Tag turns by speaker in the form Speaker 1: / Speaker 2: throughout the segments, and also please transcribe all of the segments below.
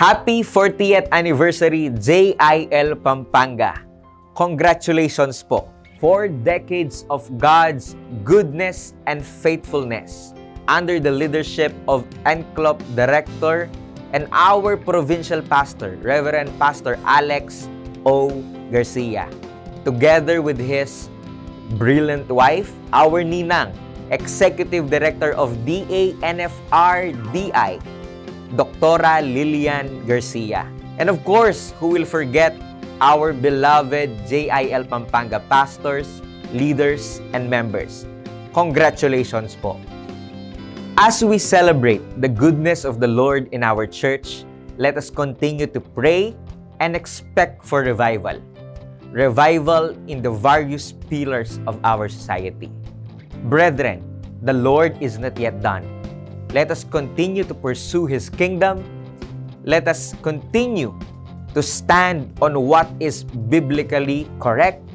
Speaker 1: Happy 40th anniversary JIL Pampanga. Congratulations po. 4 decades of God's goodness and faithfulness under the leadership of NCLOP Director and our provincial pastor, Reverend Pastor Alex O. Garcia, together with his brilliant wife, our Ninang, Executive Director of DA-NFR-DI, Dr. Lilian Garcia. And of course, who will forget our beloved JIL Pampanga pastors, leaders, and members. Congratulations po. As we celebrate the goodness of the Lord in our church, let us continue to pray and expect for revival. Revival in the various pillars of our society. Brethren, the Lord is not yet done. Let us continue to pursue His kingdom. Let us continue to stand on what is biblically correct,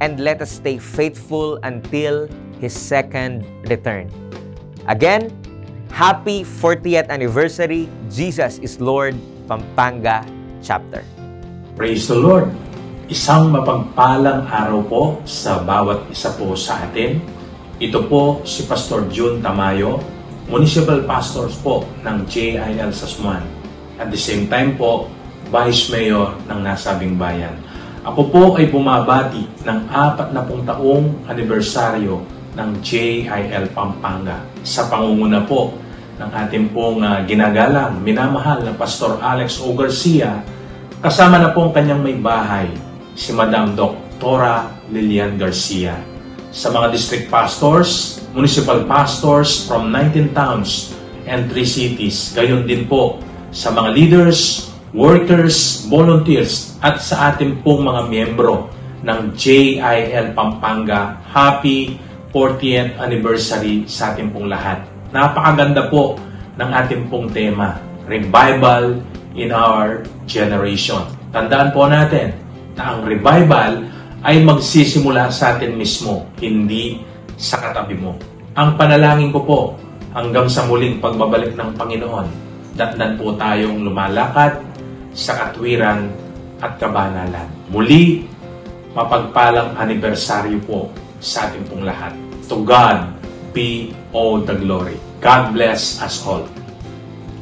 Speaker 1: and let us stay faithful until His second return. Again, happy 40th anniversary, Jesus is Lord, Pampanga Chapter.
Speaker 2: Praise the Lord! Isang mapagpalang araw po sa bawat isa po sa atin. Ito po si Pastor June Tamayo, Municipal Pastors po ng JIL Sasmuan. At the same time po, Vice Mayor ng nasabing bayan. Ako po ay bumabati ng 40 taong anibersaryo ng JIL Pampanga sa pangunguna po ng ating pong ginagalang, minamahal na Pastor Alex O. Garcia, kasama na po ang kanyang may bahay, si Madam Dr. Lilian Garcia. Sa mga district pastors, municipal pastors from 19 towns and 3 cities, gayon din po sa mga leaders, workers, volunteers, at sa ating pong mga miyembro ng JIL Pampanga. Happy 40th anniversary sa ating pong lahat. Napakaganda po ng ating pong tema, Revival in our Generation. Tandaan po natin na ang revival ay magsisimula sa atin mismo, hindi sa katabi mo. Ang panalangin ko po, hanggang sa muling pagbabalik ng Panginoon, datnan po tayong lumalakad sa katwiran at kabanalan. Muli, mapagpalang anibersaryo po sa ating pong lahat. To God be all the glory. God bless us all.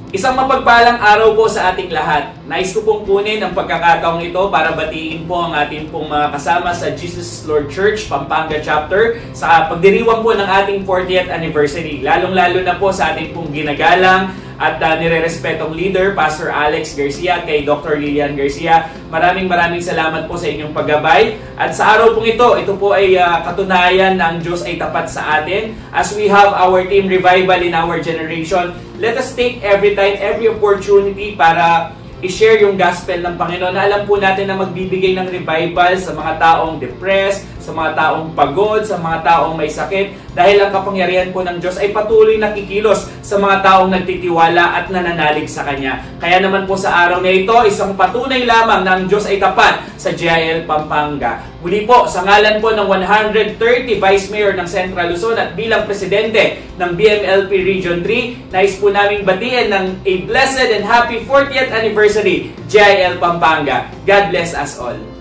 Speaker 3: Isang mapagpalang araw po sa ating lahat. Nais ko pong kunin ang pagkakataong ito para batiin po ang ating pong mga kasama sa Jesus Lord Church, Pampanga Chapter sa pagdiriwang po ng ating 40th anniversary. Lalong-lalo na po sa ating pong ginagalang at nire-respetong leader, Pastor Alex Garcia, kay Dr. Lilian Garcia. Maraming salamat po sa inyong paggabay. At sa araw pong ito po ay katunayan na ang Diyos ay tapat sa atin. As we have our team revival in our generation, let us take every time, every opportunity para i-share yung gospel ng Panginoon. Alam po natin na magbibigay ng revival sa mga taong depressed, sa mga taong pagod, sa mga taong may sakit. Dahil ang kapangyarihan po ng Diyos ay patuloy nakikilos sa mga taong nagtitiwala at nananalig sa Kanya. Kaya naman po sa araw na ito, isang patunay lamang na ang Diyos ay tapat sa JIL Pampanga. Muli po, sa ngalan po ng 130 Vice Mayor ng Central Luzon at bilang Presidente ng BMLP Region 3, nais po naming batiin ng a blessed and happy 40th anniversary JIL Pampanga. God bless us all.